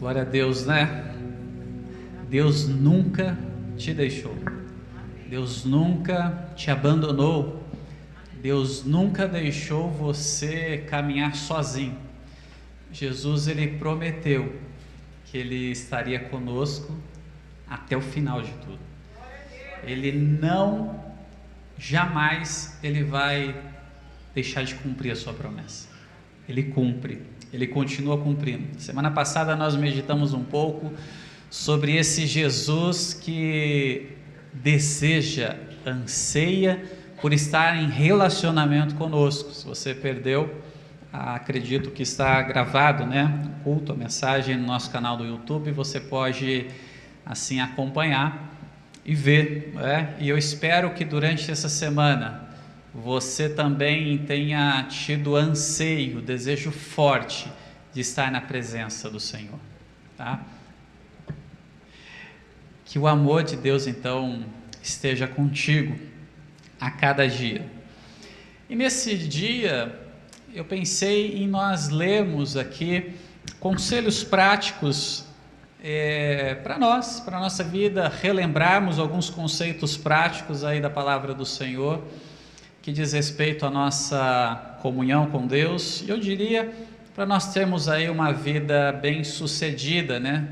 Glória a Deus, né? Deus nunca te deixou. Deus nunca te abandonou. Deus nunca deixou você caminhar sozinho. Jesus, ele prometeu que ele estaria conosco até o final de tudo. Ele jamais ele vai deixar de cumprir a sua promessa. Ele cumpre, ele continua cumprindo. Semana passada nós meditamos um pouco sobre esse Jesus que deseja, anseia por estar em relacionamento conosco. Se você perdeu, acredito que está gravado, né? O culto, a mensagem no nosso canal do YouTube, você pode assim acompanhar e ver, né? E eu espero que durante essa semana você também tenha tido anseio, desejo forte de estar na presença do Senhor, tá? Que o amor de Deus então esteja contigo a cada dia. E nesse dia eu pensei em nós lermos aqui conselhos práticos para nós, para a nossa vida, relembrarmos alguns conceitos práticos aí da palavra do Senhor, que diz respeito à nossa comunhão com Deus, e eu diria para nós termos aí uma vida bem sucedida, né?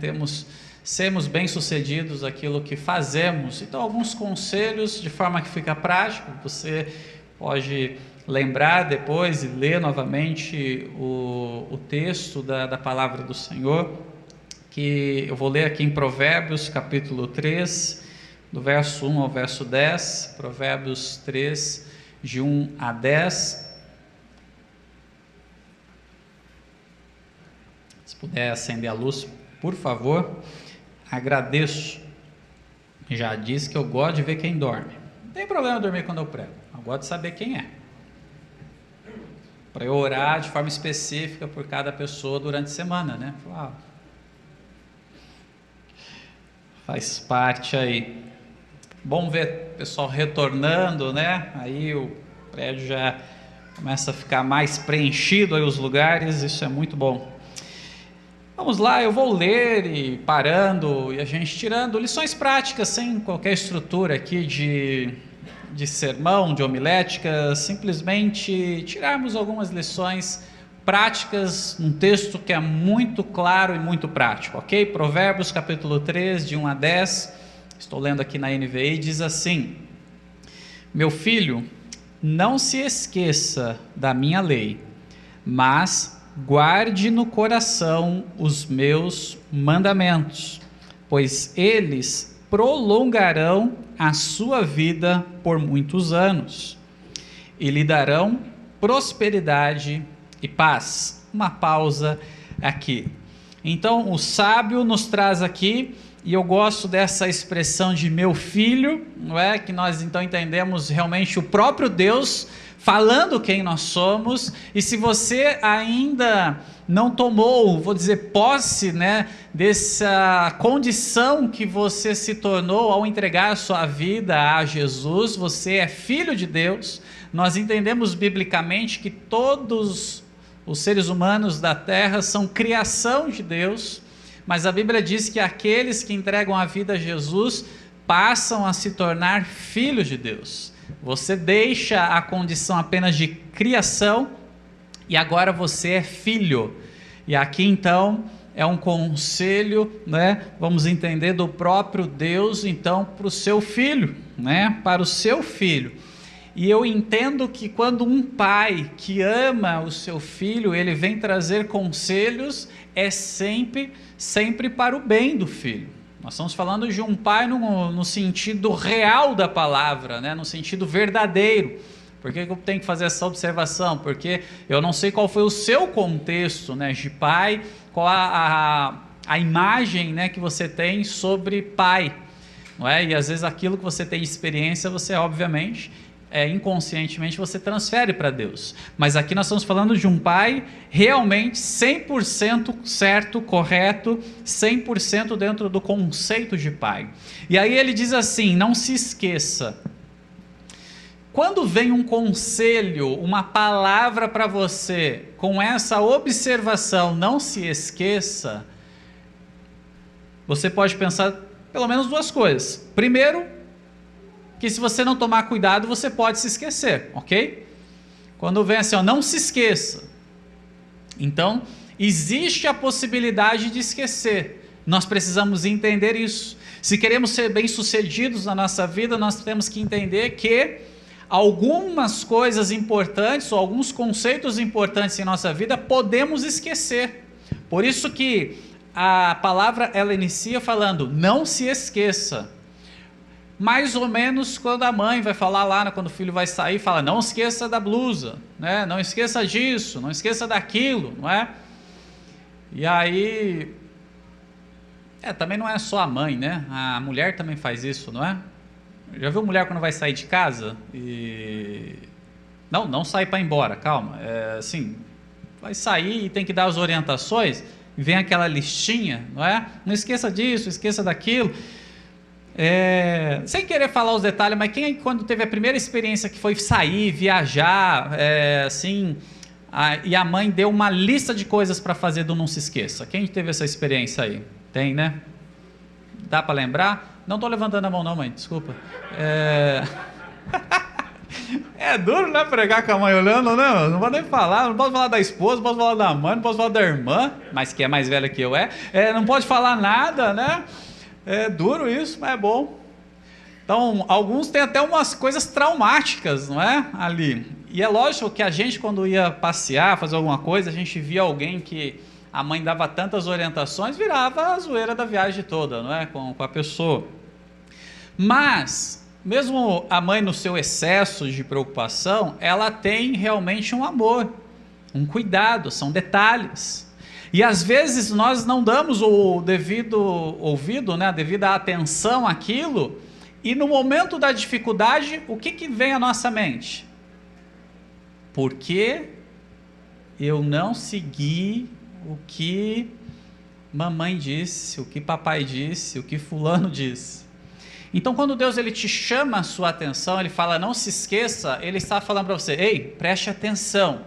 Sermos bem sucedidos naquilo que fazemos. Então, alguns conselhos de forma que fica prático, você pode lembrar depois e ler novamente o texto da palavra do Senhor, que eu vou ler aqui em Provérbios capítulo 3, do verso 1 ao verso 10, Provérbios 3, de 1 a 10. Se puder acender a luz, por favor, agradeço. Já disse que eu gosto de ver quem dorme. Não tem problema dormir quando eu prego, eu gosto de saber quem é, para eu orar de forma específica por cada pessoa durante a semana, né? Faz parte aí. Bom ver o pessoal retornando, né? Aí o prédio já começa a ficar mais preenchido aí os lugares, isso é muito bom. Vamos lá, eu vou ler e parando e a gente tirando lições práticas sem qualquer estrutura aqui de sermão, de homilética, simplesmente tirarmos algumas lições práticas, um texto que é muito claro e muito prático, ok? Provérbios capítulo 3, de 1 a 10, estou lendo aqui na NVI, diz assim: meu filho, não se esqueça da minha lei, mas guarde no coração os meus mandamentos, pois eles prolongarão a sua vida por muitos anos e lhe darão prosperidade e paz. Uma pausa aqui. Então o sábio nos traz aqui, e eu gosto dessa expressão de meu filho, não é? Que nós então entendemos realmente o próprio Deus falando quem nós somos. E se você ainda não tomou, vou dizer, posse, né, dessa condição que você se tornou ao entregar a sua vida a Jesus, você é filho de Deus. Nós entendemos biblicamente que todos os seres humanos da terra são criação de Deus, mas a Bíblia diz que aqueles que entregam a vida a Jesus passam a se tornar filhos de Deus. Você deixa a condição apenas de criação e agora você é filho. E aqui então é um conselho, né? Vamos entender do próprio Deus então para o seu filho, né? Para o seu filho. E eu entendo que quando um pai que ama o seu filho, ele vem trazer conselhos, é sempre para o bem do filho. Nós estamos falando de um pai no sentido real da palavra, né? No sentido verdadeiro. Por que eu tenho que fazer essa observação? Porque eu não sei qual foi o seu contexto, né, de pai, qual a imagem, né, que você tem sobre pai, não é? E às vezes aquilo que você tem de experiência, você obviamente, inconscientemente você transfere para Deus. Mas aqui nós estamos falando de um pai realmente 100% certo, correto, 100% dentro do conceito de pai. E aí ele diz assim: não se esqueça. Quando vem um conselho, uma palavra para você, com essa observação, não se esqueça, você pode pensar pelo menos duas coisas. Primeiro, que se você não tomar cuidado, você pode se esquecer, ok? Quando vem assim, ó, não se esqueça. Então, existe a possibilidade de esquecer. Nós precisamos entender isso. Se queremos ser bem-sucedidos na nossa vida, nós temos que entender que algumas coisas importantes, ou alguns conceitos importantes em nossa vida, podemos esquecer. Por isso que a palavra, ela inicia falando, não se esqueça. Mais ou menos quando a mãe vai falar lá, quando o filho vai sair, fala, não esqueça da blusa, né? Não esqueça disso, não esqueça daquilo, não é? E aí, também não é só a mãe, né? A mulher também faz isso, não é? Já viu mulher quando vai sair de casa? Não sai para ir embora, calma. Assim, vai sair e tem que dar as orientações, vem aquela listinha, não é? Não esqueça disso, esqueça daquilo. Sem querer falar os detalhes, mas quem quando teve a primeira experiência que foi sair, viajar, e a mãe deu uma lista de coisas para fazer do não se esqueça? Quem teve essa experiência aí? Tem, né? Dá para lembrar? Não estou levantando a mão não, mãe, desculpa. É duro, né, pregar com a mãe olhando, né? Não vou nem falar, não posso falar da esposa, não posso falar da mãe, não posso falar da irmã, mas que é mais velha que eu, não pode falar nada, né? É duro isso, mas é bom. Então, alguns têm até umas coisas traumáticas, não é? Ali. E é lógico que a gente, quando ia passear, fazer alguma coisa, a gente via alguém que a mãe dava tantas orientações, virava a zoeira da viagem toda, não é? Com a pessoa. Mas, mesmo a mãe no seu excesso de preocupação, ela tem realmente um amor, um cuidado, são detalhes. E às vezes nós não damos o devido ouvido, né, a devida atenção àquilo, e no momento da dificuldade, o que vem à nossa mente? Por que eu não segui o que mamãe disse, o que papai disse, o que fulano disse? Então quando Deus ele te chama a sua atenção, ele fala não se esqueça, ele está falando para você, ei, preste atenção,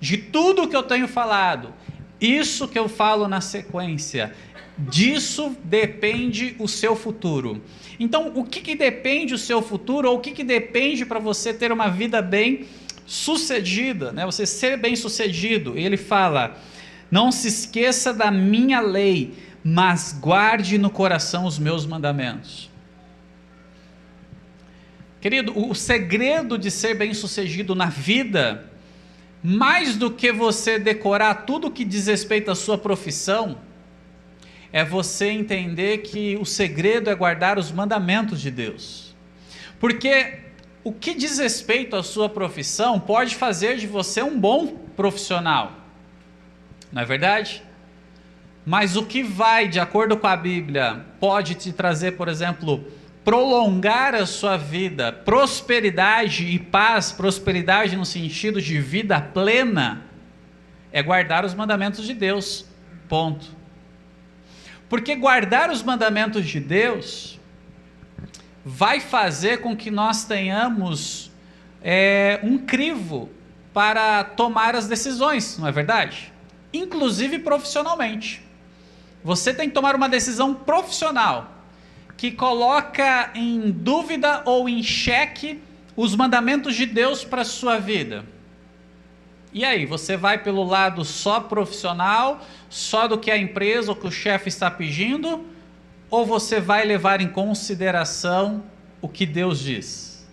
de tudo que eu tenho falado, isso que eu falo na sequência, disso depende o seu futuro. Então, o que depende o seu futuro, ou o que depende para você ter uma vida bem sucedida, né? Você ser bem sucedido? Ele fala, não se esqueça da minha lei, mas guarde no coração os meus mandamentos. Querido, o segredo de ser bem sucedido na vida, mais do que você decorar tudo que diz respeito à sua profissão, é você entender que o segredo é guardar os mandamentos de Deus. Porque o que diz respeito à sua profissão pode fazer de você um bom profissional, não é verdade? Mas o que vai, de acordo com a Bíblia, pode te trazer, por exemplo, prolongar a sua vida, prosperidade e paz, prosperidade no sentido de vida plena, é guardar os mandamentos de Deus, ponto. Porque guardar os mandamentos de Deus vai fazer com que nós tenhamos um crivo para tomar as decisões, não é verdade? Inclusive profissionalmente. Você tem que tomar uma decisão profissional, que coloca em dúvida ou em xeque os mandamentos de Deus para a sua vida. E aí, você vai pelo lado só profissional, só do que a empresa ou que o chefe está pedindo, ou você vai levar em consideração o que Deus diz?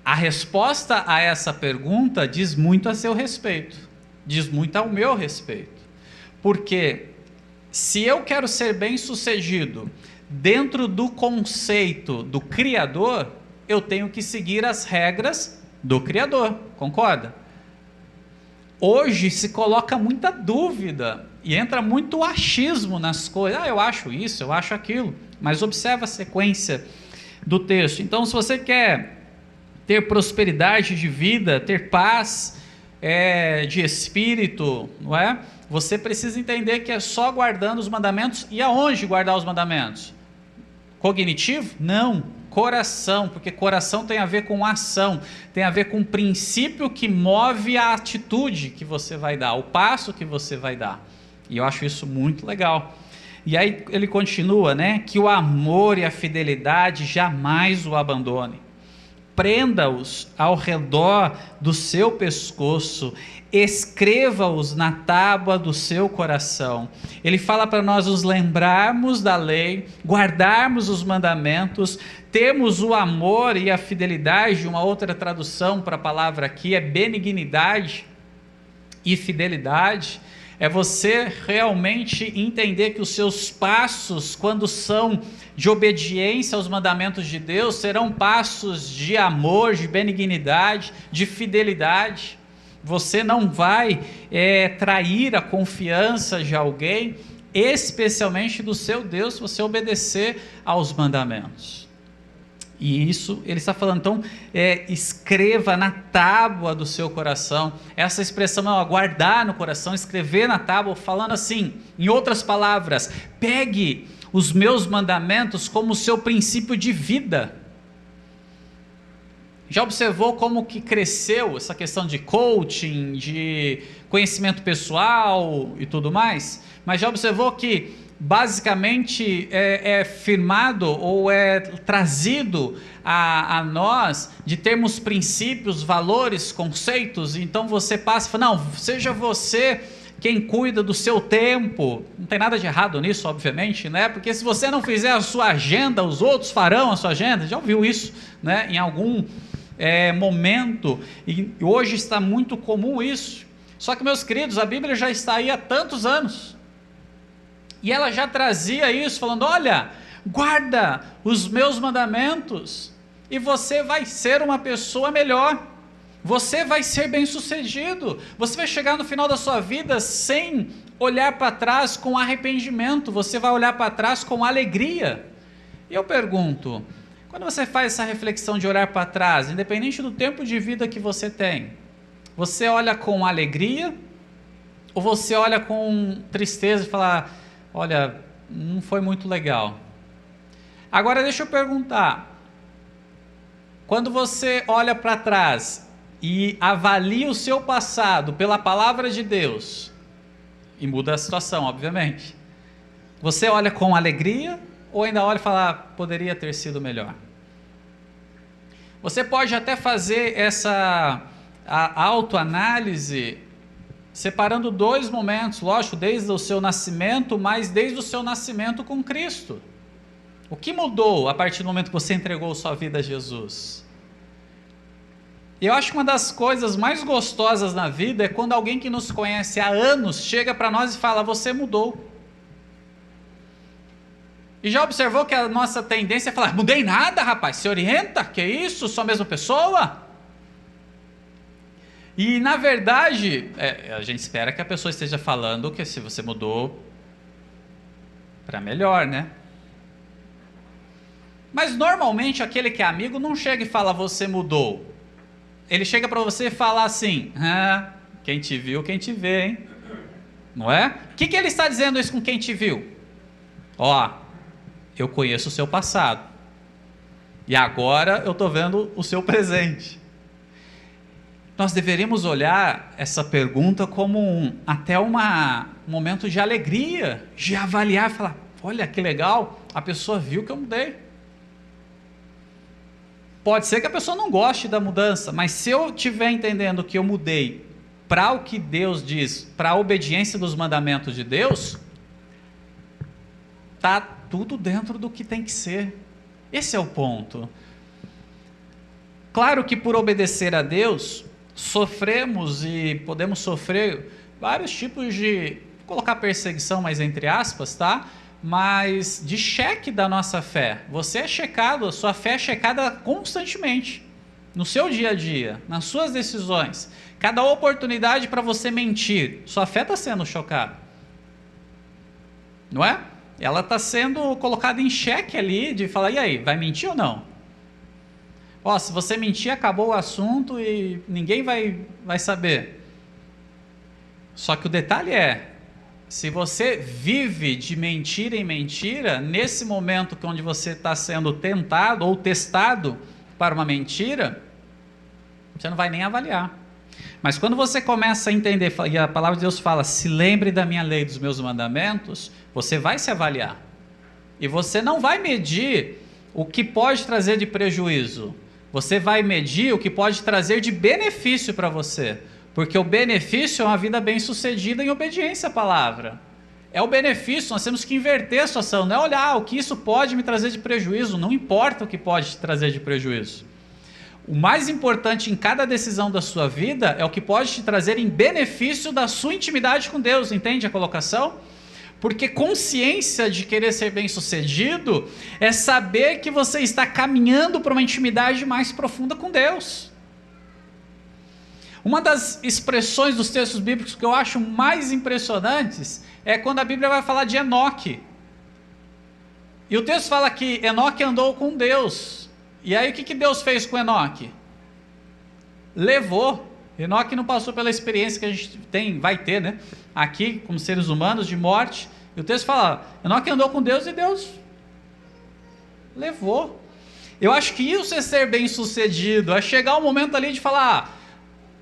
A resposta a essa pergunta diz muito a seu respeito, diz muito ao meu respeito, porque se eu quero ser bem-sucedido dentro do conceito do Criador, eu tenho que seguir as regras do Criador, concorda? Hoje se coloca muita dúvida e entra muito achismo nas coisas. Eu acho isso, eu acho aquilo, mas observa a sequência do texto. Então, se você quer ter prosperidade de vida, ter paz de espírito, não é? Você precisa entender que é só guardando os mandamentos. E aonde guardar os mandamentos? Cognitivo? Não. Coração, porque coração tem a ver com ação, tem a ver com o princípio que move a atitude que você vai dar, o passo que você vai dar. E eu acho isso muito legal. E aí ele continua, né? Que o amor e a fidelidade jamais o abandone. Prenda-os ao redor do seu pescoço, escreva-os na tábua do seu coração. Ele fala para nós nos lembrarmos da lei, guardarmos os mandamentos, termos o amor e a fidelidade. Uma outra tradução para a palavra aqui é benignidade e fidelidade. É você realmente entender que os seus passos, quando são de obediência aos mandamentos de Deus, serão passos de amor, de benignidade, de fidelidade. Você não vai trair a confiança de alguém, especialmente do seu Deus, se você obedecer aos mandamentos. E isso ele está falando, então, escreva na tábua do seu coração. Essa expressão é guardar no coração, escrever na tábua, falando assim, em outras palavras, pegue os meus mandamentos como seu princípio de vida. Já observou como que cresceu essa questão de coaching, de conhecimento pessoal e tudo mais? Mas já observou que basicamente é firmado ou é trazido a nós de termos princípios, valores, conceitos. Então você passa e fala, não, seja você quem cuida do seu tempo. Não tem nada de errado nisso, obviamente, né? Porque se você não fizer a sua agenda, os outros farão a sua agenda. Já ouviu isso, né? Em algum momento, e hoje está muito comum isso. Só que, meus queridos, a Bíblia já está aí há tantos anos, e ela já trazia isso, falando, olha, guarda os meus mandamentos, e você vai ser uma pessoa melhor, você vai ser bem sucedido, você vai chegar no final da sua vida sem olhar para trás com arrependimento, você vai olhar para trás com alegria. E eu pergunto, quando você faz essa reflexão de olhar para trás, independente do tempo de vida que você tem, você olha com alegria, ou você olha com tristeza e fala, olha, não foi muito legal? Agora deixa eu perguntar, quando você olha para trás e avalia o seu passado pela palavra de Deus, e muda a situação, obviamente, você olha com alegria ou ainda olha e fala, poderia ter sido melhor? Você pode até fazer a autoanálise separando dois momentos, lógico, desde o seu nascimento, mas desde o seu nascimento com Cristo. O que mudou a partir do momento que você entregou sua vida a Jesus? Eu acho que uma das coisas mais gostosas na vida é quando alguém que nos conhece há anos chega para nós e fala, você mudou. E já observou que a nossa tendência é falar, mudei nada, rapaz, se orienta, que isso, sou a mesma pessoa? E na verdade, a gente espera que a pessoa esteja falando que se você mudou para melhor, né? Mas normalmente aquele que é amigo não chega e fala, você mudou. Ele chega para você e fala assim, quem te viu, quem te vê, hein? Não é? O que ele está dizendo isso com quem te viu? Ó, eu conheço o seu passado, e agora eu estou vendo o seu presente. Nós deveríamos olhar essa pergunta como até um momento de alegria, de avaliar, falar, olha que legal, a pessoa viu que eu mudei. Pode ser que a pessoa não goste da mudança, mas se eu estiver entendendo que eu mudei para o que Deus diz, para a obediência dos mandamentos de Deus, está tudo dentro do que tem que ser. Esse é o ponto. Claro que por obedecer a Deus, sofremos e podemos sofrer vários tipos de, vou colocar perseguição, mas entre aspas, tá? Mas de cheque da nossa fé. Você é checado, a sua fé é checada constantemente, no seu dia a dia, nas suas decisões. Cada oportunidade para você mentir, sua fé está sendo chocada, não é? Ela está sendo colocada em xeque ali, de falar, e aí, vai mentir ou não? Ó, se você mentir, acabou o assunto e ninguém vai saber. Só que o detalhe é, se você vive de mentira em mentira, nesse momento onde você está sendo tentado ou testado para uma mentira, você não vai nem avaliar. Mas quando você começa a entender, e a palavra de Deus fala, se lembre da minha lei, dos meus mandamentos, você vai se avaliar. E você não vai medir o que pode trazer de prejuízo. Você vai medir o que pode trazer de benefício para você. Porque o benefício é uma vida bem-sucedida em obediência à palavra. É o benefício, nós temos que inverter a situação. Não é olhar o que isso pode me trazer de prejuízo. Não importa o que pode te trazer de prejuízo. O mais importante em cada decisão da sua vida é o que pode te trazer em benefício da sua intimidade com Deus. Entende a colocação? Porque consciência de querer ser bem-sucedido é saber que você está caminhando para uma intimidade mais profunda com Deus. Uma das expressões dos textos bíblicos que eu acho mais impressionantes é quando a Bíblia vai falar de Enoque. E o texto fala que Enoque andou com Deus. E aí o que Deus fez com Enoque? Levou. Enoque não passou pela experiência que a gente vai ter, né? Aqui, como seres humanos, de morte. E o texto fala, Enoque andou com Deus e Deus levou. Eu acho que isso é ser bem sucedido, é chegar o momento ali de falar,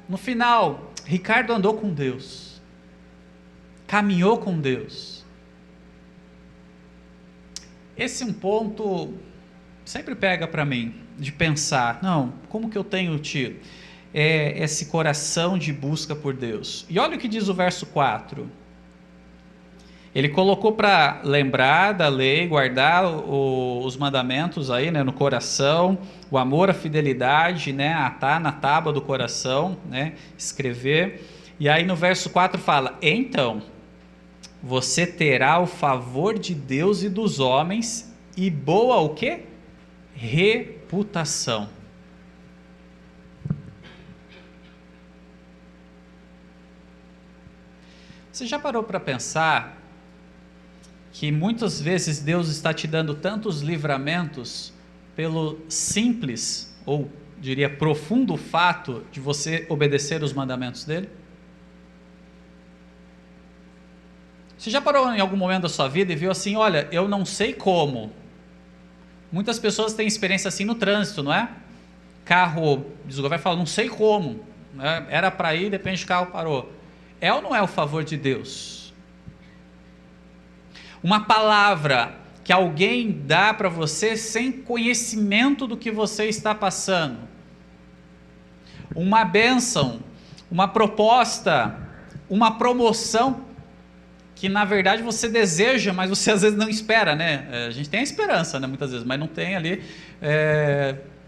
no final, Ricardo andou com Deus, caminhou com Deus. Esse é um ponto sempre pega para mim, de pensar, não, como que eu tenho tido esse coração de busca por Deus? E olha o que diz o verso 4. Ele colocou para lembrar da lei, guardar os mandamentos aí, né, no coração, o amor, a fidelidade, né, atar na tábua do coração, né, escrever. E aí no verso 4 fala, então, você terá o favor de Deus e dos homens e boa o quê? Reputação. Você já parou para pensar que muitas vezes Deus está te dando tantos livramentos pelo simples, ou diria profundo fato de você obedecer os mandamentos dele? Você já parou em algum momento da sua vida e viu assim, olha, eu não sei como. Muitas pessoas têm experiência assim no trânsito, não é? Carro, diz o governo, fala, não sei como, né? Era para ir, de repente o carro parou. É ou não é o favor de Deus? Uma palavra que alguém dá para você sem conhecimento do que você está passando. Uma bênção, uma proposta, uma promoção que na verdade você deseja, mas você às vezes não espera, né? A gente tem a esperança, né, muitas vezes, mas não tem ali,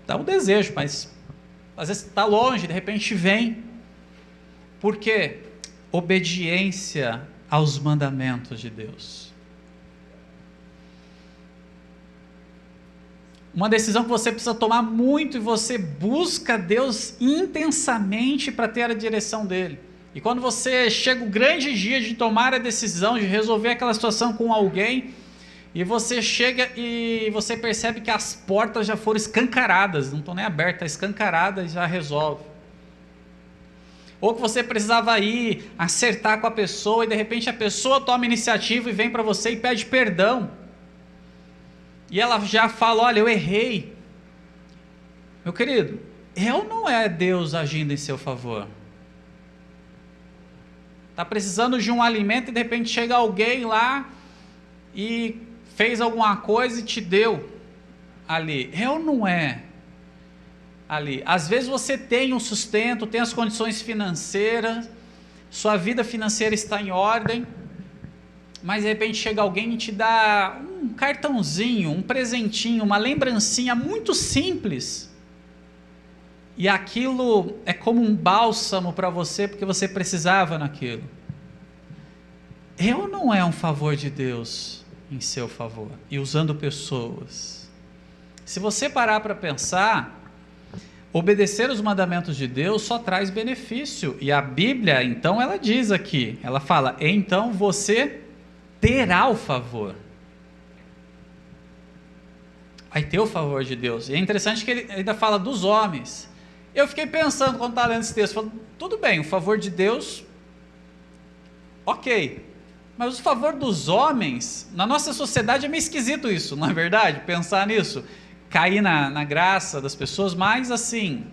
dá um desejo, mas às vezes está longe, de repente vem. Por quê? Obediência aos mandamentos de Deus. Uma decisão que você precisa tomar muito e você busca Deus intensamente para ter a direção dele. E quando você chega o grande dia de tomar a decisão, de resolver aquela situação com alguém, e você chega e você percebe que as portas já foram escancaradas, não estão nem abertas, escancaradas e já resolve. Ou que você precisava ir acertar com a pessoa e de repente a pessoa toma iniciativa e vem para você e pede perdão. E ela já fala, olha, eu errei. Meu querido, é ou não é Deus agindo em seu favor? Está precisando de um alimento e de repente chega alguém lá e fez alguma coisa e te deu ali. É ou não é? Ali. Às vezes você tem um sustento, tem as condições financeiras, sua vida financeira está em ordem, mas de repente chega alguém e te dá um cartãozinho, um presentinho, uma lembrancinha muito simples, e aquilo é como um bálsamo para você, porque você precisava naquilo. É ou não é um favor de Deus em seu favor, e usando pessoas? Se você parar para pensar, obedecer os mandamentos de Deus só traz benefício, e a Bíblia, então, ela diz aqui, ela fala, então você terá o favor. Vai ter o favor de Deus. E é interessante que ele ainda fala dos homens. Eu fiquei pensando quando estava lendo esse texto, falando, tudo bem, o favor de Deus, ok, mas o favor dos homens, na nossa sociedade é meio esquisito isso, não é verdade? Pensar nisso, cair na graça das pessoas, mas assim,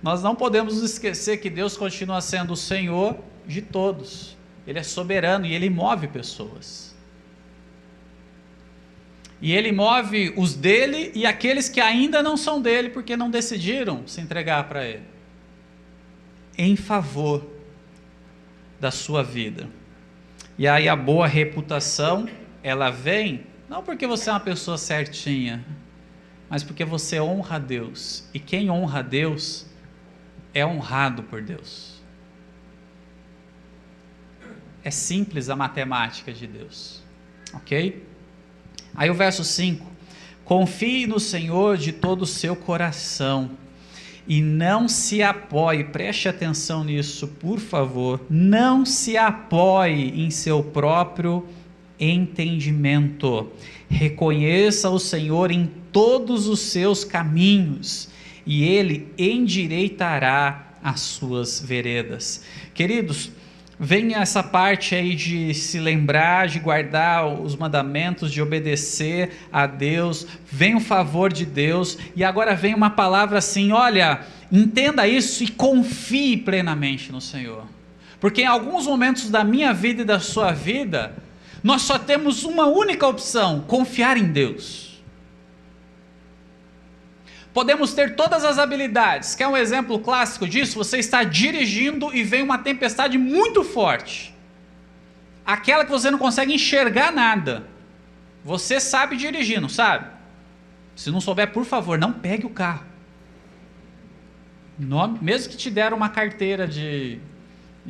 Nós não podemos esquecer que Deus continua sendo o Senhor de todos. Ele é soberano e Ele move pessoas. E Ele move os dele e aqueles que ainda não são dele, porque não decidiram se entregar para Ele, em favor da sua vida. E aí a boa reputação, ela vem, não porque você é uma pessoa certinha, mas porque você honra a Deus. E quem honra a Deus é honrado por Deus. É simples a matemática de Deus, ok? Aí o verso 5: confie no Senhor de todo o seu coração e não se apoie, preste atenção nisso, por favor, não se apoie em seu próprio entendimento. Reconheça o Senhor em todos os seus caminhos e Ele endireitará as suas veredas. Queridos, vem essa parte aí de se lembrar, de guardar os mandamentos, de obedecer a Deus, vem o favor de Deus, e agora vem uma palavra assim: olha, entenda isso e confie plenamente no Senhor, porque em alguns momentos da minha vida e da sua vida, nós só temos uma única opção: confiar em Deus. Podemos ter todas as habilidades. Quer um exemplo clássico disso? Você está dirigindo e vem uma tempestade muito forte, aquela que você não consegue enxergar nada. Você sabe dirigir, não sabe? Se não souber, por favor, não pegue o carro. Mesmo que te deram uma carteira de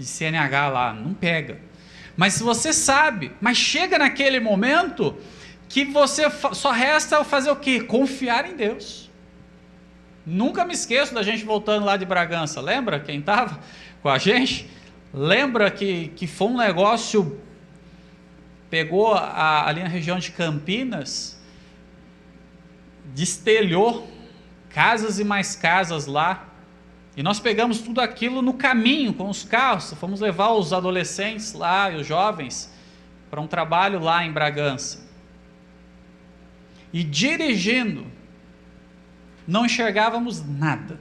CNH lá, não pega. Mas se você sabe, mas chega naquele momento que você só resta fazer o quê? Confiar em Deus. Nunca me esqueço da gente voltando lá de Bragança. Lembra quem estava com a gente? Lembra que foi um negócio, pegou ali na região de Campinas, destelhou casas e mais casas lá, e nós pegamos tudo aquilo no caminho com os carros, fomos levar os adolescentes lá e os jovens para um trabalho lá em Bragança, e dirigindo, não enxergávamos nada.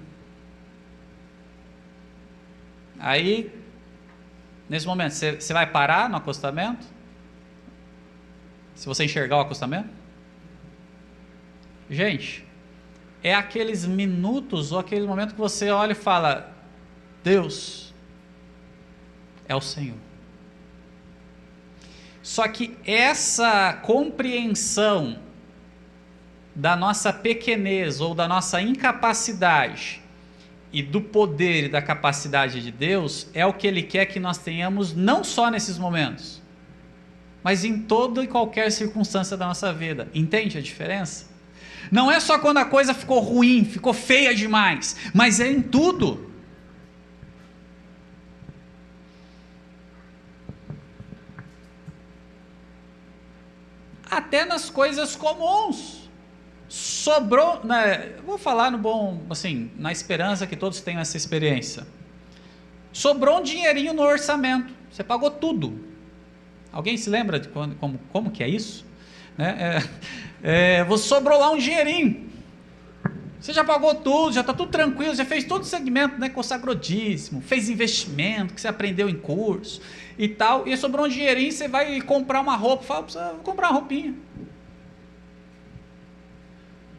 Aí, nesse momento, você vai parar no acostamento? Se você enxergar o acostamento? Gente, é aqueles minutos ou aquele momento que você olha e fala: Deus é o Senhor. Só que essa compreensão da nossa pequenez ou da nossa incapacidade e do poder e da capacidade de Deus é o que Ele quer que nós tenhamos, não só nesses momentos, mas em toda e qualquer circunstância da nossa vida. Entende a diferença? Não é só quando a coisa ficou ruim, ficou feia demais, mas é em tudo. Até nas coisas comuns. Sobrou, né, vou falar no bom, assim, na esperança que todos tenham essa experiência. Sobrou um dinheirinho no orçamento, você pagou tudo. Alguém se lembra de como que é isso? Você sobrou lá um dinheirinho, você já pagou tudo, já está tudo tranquilo, já fez todo o segmento, né, consagrou dízimo, fez investimento que você aprendeu em curso e tal, e sobrou um dinheirinho, você vai comprar uma roupa, fala: vou comprar uma roupinha.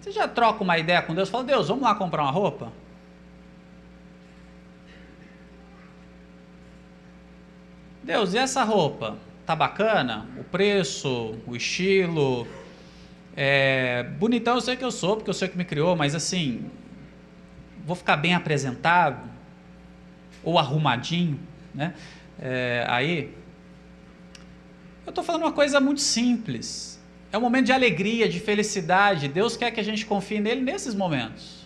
Você já troca uma ideia com Deus, fala: Deus, vamos lá comprar uma roupa? Deus, e essa roupa? Tá bacana? O preço, o estilo, bonitão eu sei que eu sou, porque eu sei que me criou, mas assim, vou ficar bem apresentado? Ou arrumadinho, né? Aí, eu estou falando uma coisa muito simples. É um momento de alegria, de felicidade. Deus quer que a gente confie nele nesses momentos.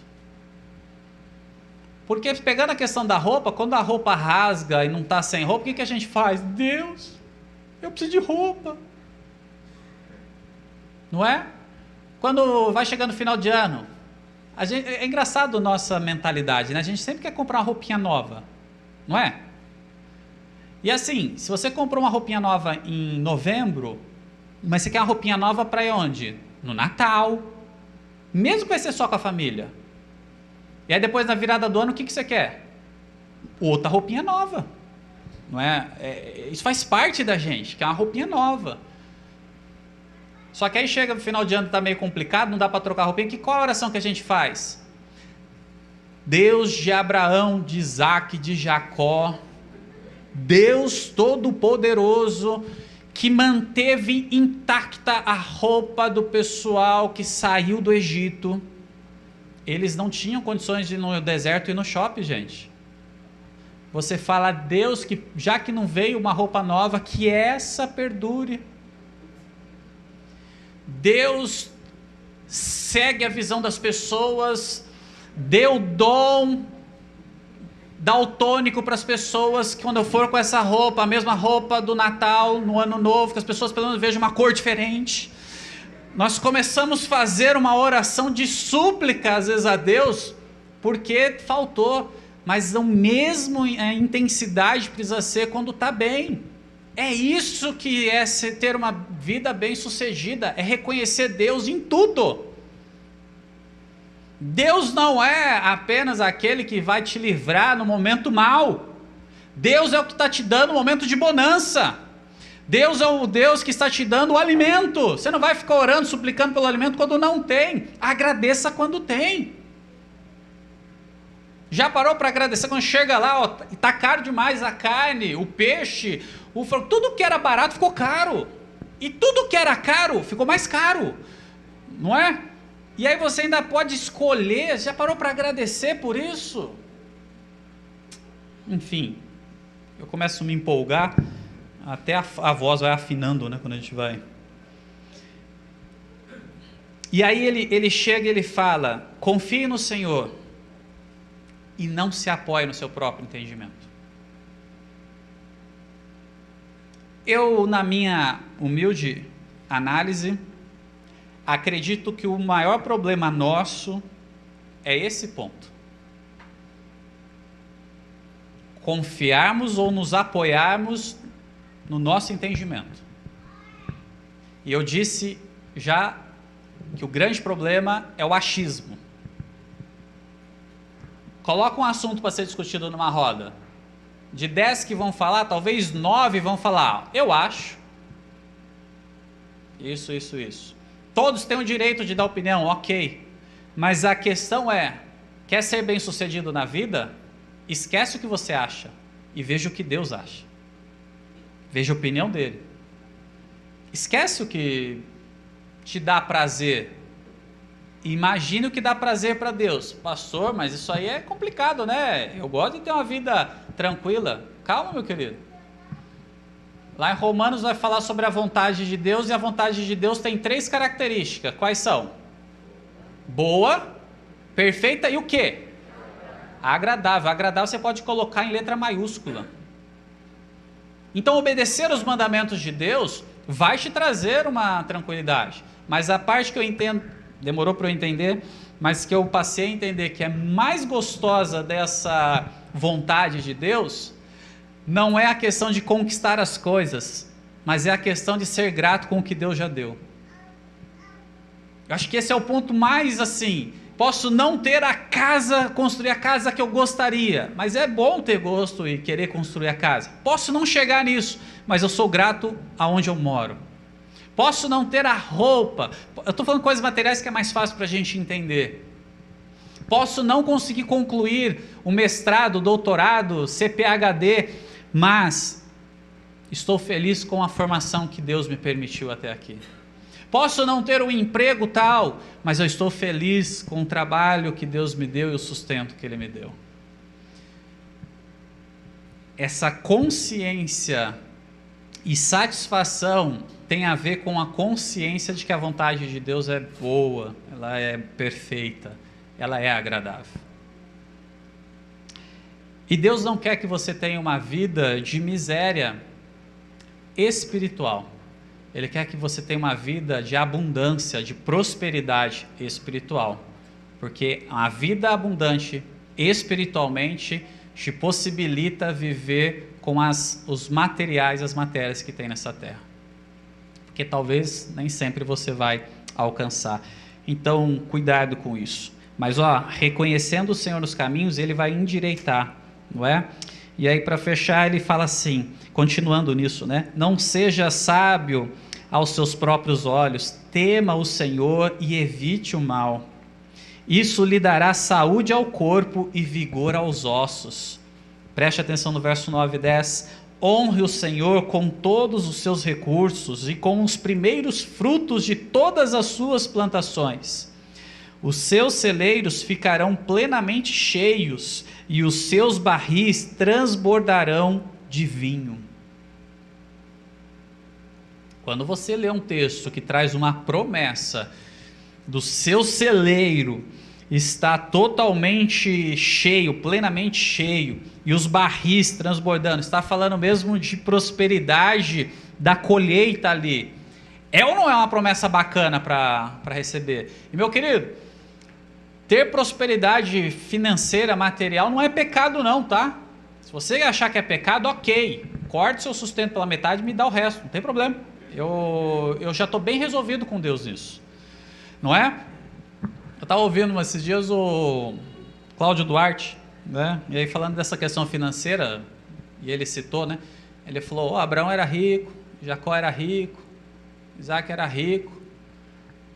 Porque, pegando a questão da roupa, quando a roupa rasga e não está sem roupa, o que a gente faz? Deus, eu preciso de roupa. Não é? Quando vai chegando o final de ano, é engraçado a nossa mentalidade, né? A gente sempre quer comprar uma roupinha nova, não é? E assim, se você comprou uma roupinha nova em novembro, mas você quer uma roupinha nova para ir onde? No Natal. Mesmo que vai ser só com a família. E aí depois na virada do ano, o que você quer? Outra roupinha nova. Não é? Isso faz parte da gente, que é uma roupinha nova. Só que aí chega no final de ano, está meio complicado, não dá para trocar roupinha. Qual a oração que a gente faz? Deus de Abraão, de Isaac, de Jacó, Deus Todo-Poderoso, que manteve intacta a roupa do pessoal que saiu do Egito. Eles não tinham condições de ir no deserto e no shopping, gente. Você fala a Deus que, já que não veio uma roupa nova, que essa perdure. Deus segue a visão das pessoas, deu dom daltônico para as pessoas, que quando eu for com essa roupa, a mesma roupa do Natal, no Ano Novo, que as pessoas pelo menos vejam uma cor diferente. Nós começamos a fazer uma oração de súplica às vezes a Deus, porque faltou, mas a mesma intensidade precisa ser quando está bem. É isso que é ter uma vida bem sucedida, é reconhecer Deus em tudo. Deus não é apenas aquele que vai te livrar no momento mau. Deus é o que está te dando no momento de bonança. Deus é o Deus que está te dando o alimento. Você não vai ficar orando, suplicando pelo alimento quando não tem. Agradeça quando tem. Já parou para agradecer quando chega lá, está caro demais a carne, o peixe, tudo que era barato ficou caro. E tudo que era caro ficou mais caro. Não é? E aí você ainda pode escolher. Já parou para agradecer por isso? Enfim, eu começo a me empolgar, até a voz vai afinando, né, quando a gente vai. E aí ele chega e ele fala: confie no Senhor e não se apoie no seu próprio entendimento. Eu, na minha humilde análise, acredito que o maior problema nosso é esse ponto. Confiarmos ou nos apoiarmos no nosso entendimento. E eu disse já que o grande problema é o achismo. Coloca um assunto para ser discutido numa roda. De 10 que vão falar, talvez 9 vão falar: eu acho. Isso. Todos têm o direito de dar opinião, ok. Mas a questão é: quer ser bem sucedido na vida? Esquece o que você acha e veja o que Deus acha. Veja a opinião dele. Esquece o que te dá prazer. Imagine o que dá prazer para Deus. Pastor, mas isso aí é complicado, né? Eu gosto de ter uma vida tranquila. Calma, meu querido. Lá em Romanos vai falar sobre a vontade de Deus, e a vontade de Deus tem 3 características. Quais são? Boa, perfeita e o quê? Agradável. Agradável você pode colocar em letra maiúscula. Então obedecer os mandamentos de Deus vai te trazer uma tranquilidade. Mas a parte que eu entendo, demorou para eu entender, mas que eu passei a entender que é mais gostosa dessa vontade de Deus, não é a questão de conquistar as coisas, mas é a questão de ser grato com o que Deus já deu. Eu acho que esse é o ponto mais assim. Posso não ter a casa, construir a casa que eu gostaria, mas é bom ter gosto e querer construir a casa. Posso não chegar nisso, mas eu sou grato aonde eu moro. Posso não ter a roupa. Eu estou falando coisas materiais que é mais fácil para a gente entender. Posso não conseguir concluir o mestrado, o doutorado, CPHD, mas estou feliz com a formação que Deus me permitiu até aqui. Posso não ter um emprego tal, mas eu estou feliz com o trabalho que Deus me deu e o sustento que Ele me deu. Essa consciência e satisfação tem a ver com a consciência de que a vontade de Deus é boa, ela é perfeita, ela é agradável. E Deus não quer que você tenha uma vida de miséria espiritual. Ele quer que você tenha uma vida de abundância, de prosperidade espiritual. Porque a vida abundante espiritualmente te possibilita viver com os materiais, as matérias que tem nessa terra. Porque talvez nem sempre você vai alcançar. Então, cuidado com isso. Mas, reconhecendo o Senhor nos caminhos, ele vai endireitar, não é? E aí, para fechar, ele fala assim, continuando nisso, né? Não seja sábio aos seus próprios olhos, tema o Senhor e evite o mal. Isso lhe dará saúde ao corpo e vigor aos ossos. Preste atenção no verso 9 e 10. Honre o Senhor com todos os seus recursos e com os primeiros frutos de todas as suas plantações. Os seus celeiros ficarão plenamente cheios e os seus barris transbordarão de vinho. Quando você lê um texto que traz uma promessa do seu celeiro está totalmente cheio, plenamente cheio, e os barris transbordando, está falando mesmo de prosperidade da colheita ali. É ou não é uma promessa bacana para receber? E meu querido, ter prosperidade financeira, material, não é pecado não, tá? Se você achar que é pecado, ok, corte seu sustento pela metade e me dá o resto, não tem problema. Eu já estou bem resolvido com Deus nisso, não é? Eu estava ouvindo esses dias o Cláudio Duarte, né? E aí falando dessa questão financeira, e ele citou, né? Ele falou, Abraão era rico, Jacó era rico, Isaac era rico,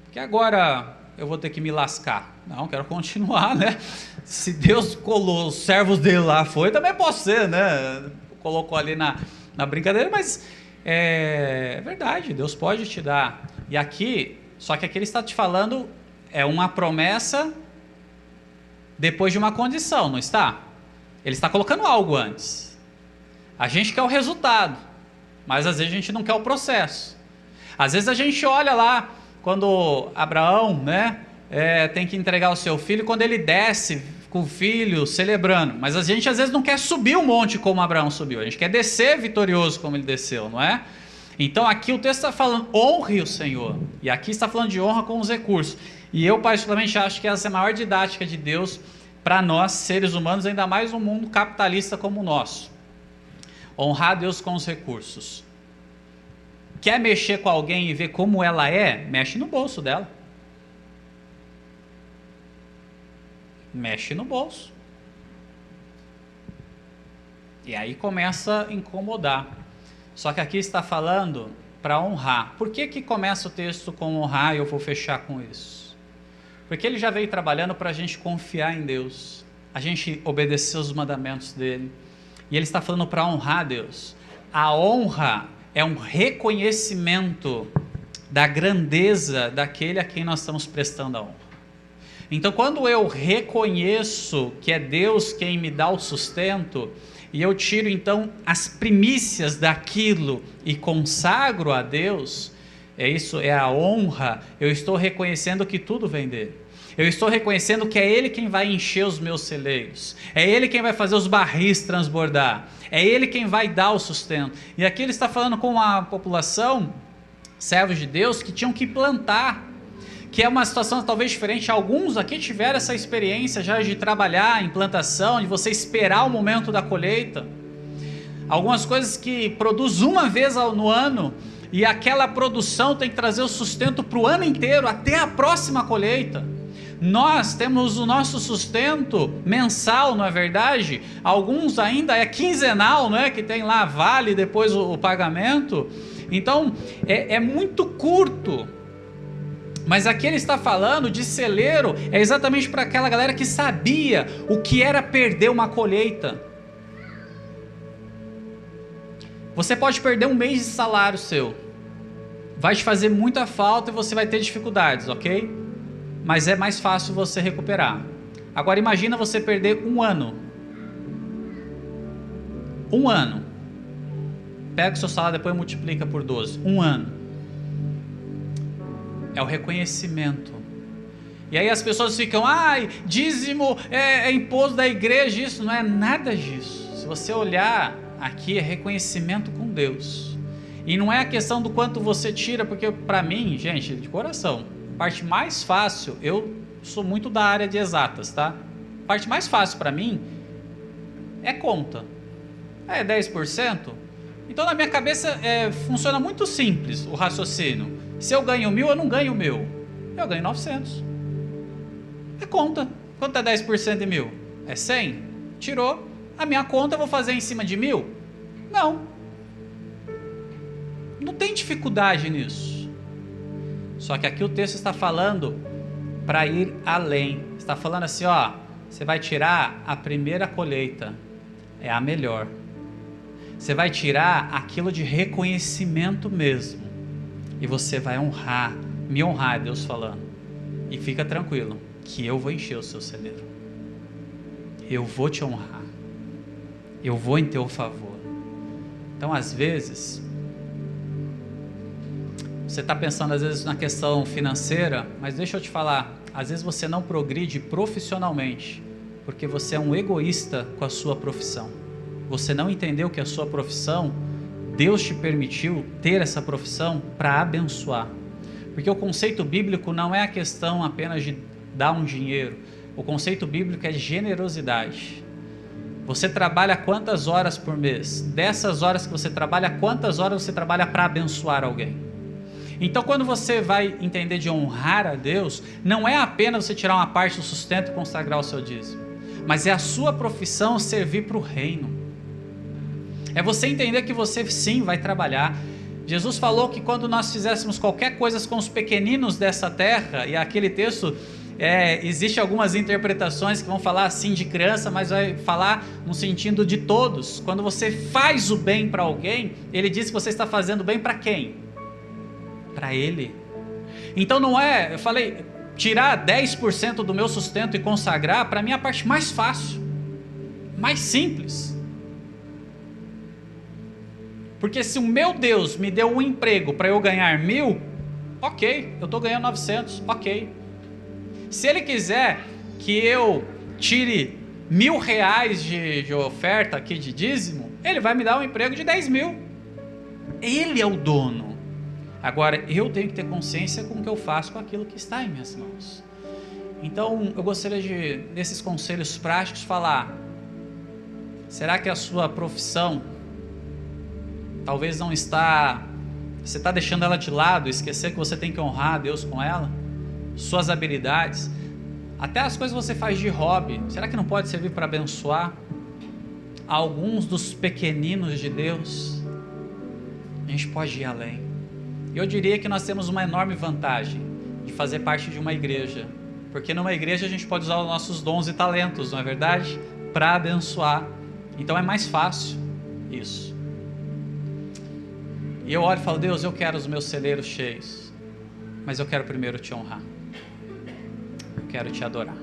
porque agora eu vou ter que me lascar? Não, quero continuar, né? Se Deus colou os servos dele lá, também posso ser, né? Colocou ali na brincadeira, mas é verdade, Deus pode te dar. E aqui, só que aqui ele está te falando, é uma promessa depois de uma condição, não está? Ele está colocando algo antes. A gente quer o resultado, mas às vezes a gente não quer o processo. Às vezes a gente olha lá, quando Abraão, né, tem que entregar o seu filho, quando ele desce com o filho, celebrando, mas a gente às vezes não quer subir o monte como Abraão subiu, a gente quer descer vitorioso como ele desceu, não é? Então aqui o texto está falando, honre o Senhor, e aqui está falando de honra com os recursos, e eu particularmente acho que essa é a maior didática de Deus para nós, seres humanos, ainda mais um mundo capitalista como o nosso. Honrar Deus com os recursos. Quer mexer com alguém e ver como ela é? Mexe no bolso dela. Mexe no bolso. E aí começa a incomodar. Só que aqui está falando para honrar. Por que começa o texto com honrar e eu vou fechar com isso? Porque ele já veio trabalhando para a gente confiar em Deus, a gente obedecer os mandamentos dele. E ele está falando para honrar Deus. A honra é um reconhecimento da grandeza daquele a quem nós estamos prestando a honra. Então, quando eu reconheço que é Deus quem me dá o sustento, e eu tiro então as primícias daquilo e consagro a Deus, isso é a honra, eu estou reconhecendo que tudo vem dele. Eu estou reconhecendo que é Ele quem vai encher os meus celeiros, é Ele quem vai fazer os barris transbordar, é Ele quem vai dar o sustento. E aqui ele está falando com a população, servos de Deus, que tinham que plantar, que é uma situação talvez diferente. Alguns aqui tiveram essa experiência já de trabalhar em plantação, de você esperar o momento da colheita. Algumas coisas que produz uma vez no ano, e aquela produção tem que trazer o sustento para o ano inteiro, até a próxima colheita. Nós temos o nosso sustento mensal, não é verdade? Alguns ainda é quinzenal, não é? Que tem lá vale depois o pagamento. Então é muito curto. Mas aqui ele está falando de celeiro, é exatamente para aquela galera que sabia o que era perder uma colheita. Você pode perder um mês de salário seu, vai te fazer muita falta e você vai ter dificuldades, ok? Mas é mais fácil você recuperar. Agora imagina você perder um ano. Um ano. Pega o seu salário depois e multiplica por 12. Um ano. É o reconhecimento. E aí as pessoas ficam, dízimo é imposto da igreja, isso não é nada disso. Se você olhar aqui, é reconhecimento com Deus. E não é a questão do quanto você tira, porque para mim, gente, de coração, a parte mais fácil, eu sou muito da área de exatas, tá? A parte mais fácil para mim é conta. É 10%? Então na minha cabeça funciona muito simples o raciocínio. Se eu ganho 1.000, eu não ganho 1.000, eu ganho 900. É conta. Quanto é 10% de 1.000? É 100? Tirou. A minha conta eu vou fazer em cima de 1.000? Não. Não tem dificuldade nisso. Só que aqui o texto está falando para ir além. Está falando assim, ó, você vai tirar a primeira colheita, é a melhor. Você vai tirar aquilo de reconhecimento mesmo, e você vai honrar, me honrar, Deus falando. E fica tranquilo, que eu vou encher o seu celeiro. Eu vou te honrar. Eu vou em teu favor. Então, às vezes, você está pensando às vezes na questão financeira, mas deixa eu te falar, às vezes você não progride profissionalmente, porque você é um egoísta com a sua profissão. Você não entendeu que a sua profissão, Deus te permitiu ter essa profissão para abençoar. Porque o conceito bíblico não é a questão apenas de dar um dinheiro. O conceito bíblico é de generosidade. Você trabalha quantas horas por mês? Dessas horas que você trabalha, quantas horas você trabalha para abençoar alguém? Então, quando você vai entender de honrar a Deus, não é apenas você tirar uma parte do sustento e consagrar o seu dízimo, mas é a sua profissão servir para o reino. É você entender que você sim vai trabalhar. Jesus falou que quando nós fizéssemos qualquer coisa com os pequeninos dessa terra, e aquele texto, existe algumas interpretações que vão falar assim de criança, mas vai falar no sentido de todos. Quando você faz o bem para alguém, ele diz que você está fazendo bem para quem? Para ele. Então não é, eu falei, tirar 10% do meu sustento e consagrar, para mim é a parte mais fácil, mais simples. Porque se o meu Deus me deu um emprego para eu ganhar 1.000, ok, eu estou ganhando 900, ok. Se ele quiser que eu tire R$1.000 de oferta aqui de dízimo, ele vai me dar um emprego de 10.000. Ele é o dono. Agora, eu tenho que ter consciência com o que eu faço com aquilo que está em minhas mãos. Então, eu gostaria de, nesses conselhos práticos, falar: será que a sua profissão talvez não está... Você está deixando ela de lado, esquecer que você tem que honrar a Deus com ela? Suas habilidades, até as coisas que você faz de hobby, será que não pode servir para abençoar alguns dos pequeninos de Deus? A gente pode ir além. Eu diria que nós temos uma enorme vantagem de fazer parte de uma igreja, porque numa igreja a gente pode usar os nossos dons e talentos, não é verdade? Para abençoar. Então é mais fácil isso. E eu olho e falo: Deus, eu quero os meus celeiros cheios, mas eu quero primeiro te honrar. Eu quero te adorar.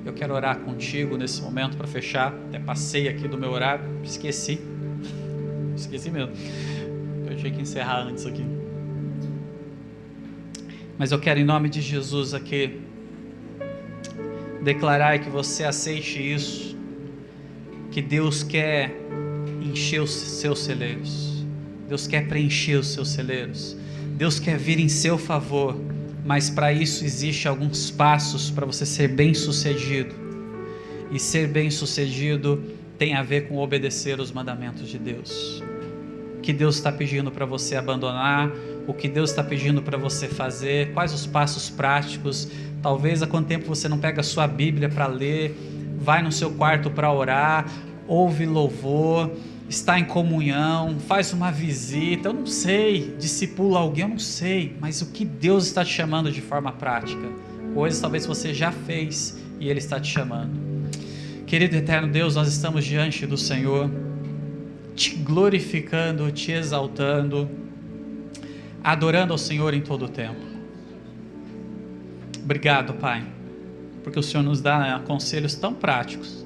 Eu quero orar contigo nesse momento para fechar. Até passei aqui do meu horário, esqueci mesmo. Eu tinha que encerrar antes aqui. Mas eu quero, em nome de Jesus, aqui declarar que você aceite isso, que Deus quer encher os seus celeiros, Deus quer preencher os seus celeiros, Deus quer vir em seu favor, mas para isso existe alguns passos para você ser bem sucedido, e ser bem sucedido tem a ver com obedecer os mandamentos de Deus. O que Deus está pedindo para você abandonar, o que Deus está pedindo para você fazer, quais os passos práticos. Talvez há quanto tempo você não pega a sua Bíblia para ler, vai no seu quarto para orar, ouve louvor, está em comunhão, faz uma visita, eu não sei, discipula alguém, eu não sei, mas o que Deus está te chamando de forma prática, coisas talvez você já fez e Ele está te chamando. Querido eterno Deus, nós estamos diante do Senhor, te glorificando, te exaltando, adorando ao Senhor em todo o tempo. Obrigado, Pai, porque o Senhor nos dá conselhos tão práticos.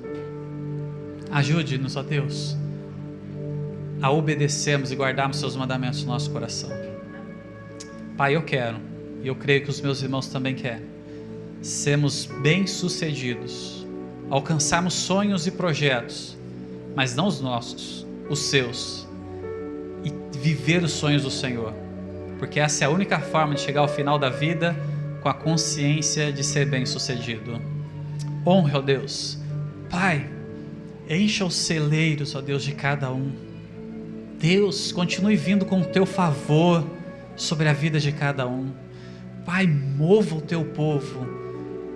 Ajude-nos, ó Deus, a obedecermos e guardarmos seus mandamentos no nosso coração. Pai, eu quero, e eu creio que os meus irmãos também querem, sermos bem-sucedidos, alcançarmos sonhos e projetos, mas não os nossos, os seus, e viver os sonhos do Senhor, porque essa é a única forma de chegar ao final da vida com a consciência de ser bem-sucedido. Honre, ó Deus. Pai, encha os celeiros, ó Deus, de cada um. Deus, continue vindo com o teu favor sobre a vida de cada um. Pai, mova o teu povo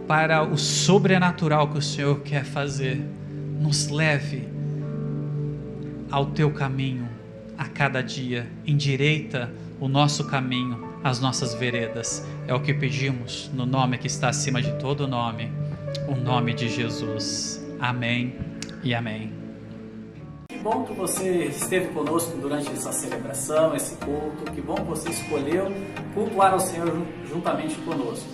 para o sobrenatural que o Senhor quer fazer. Nos leve ao teu caminho a cada dia, endireita o nosso caminho, as nossas veredas. É o que pedimos no nome que está acima de todo nome, o nome de Jesus. Amém e amém. Que bom que você esteve conosco durante essa celebração, esse culto. Que bom que você escolheu cultuar ao Senhor juntamente conosco.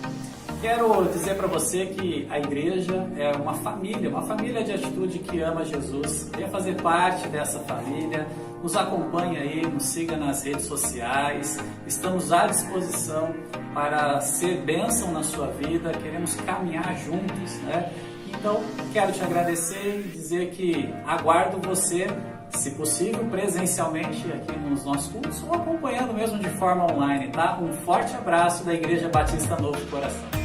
Quero dizer para você que a igreja é uma família de atitude que ama Jesus. Venha fazer parte dessa família, nos acompanhe aí, nos siga nas redes sociais. Estamos à disposição para ser bênção na sua vida, queremos caminhar juntos, né? Então, quero te agradecer e dizer que aguardo você, se possível, presencialmente aqui nos nossos cultos ou acompanhando mesmo de forma online, tá? Um forte abraço da Igreja Batista Novo Coração.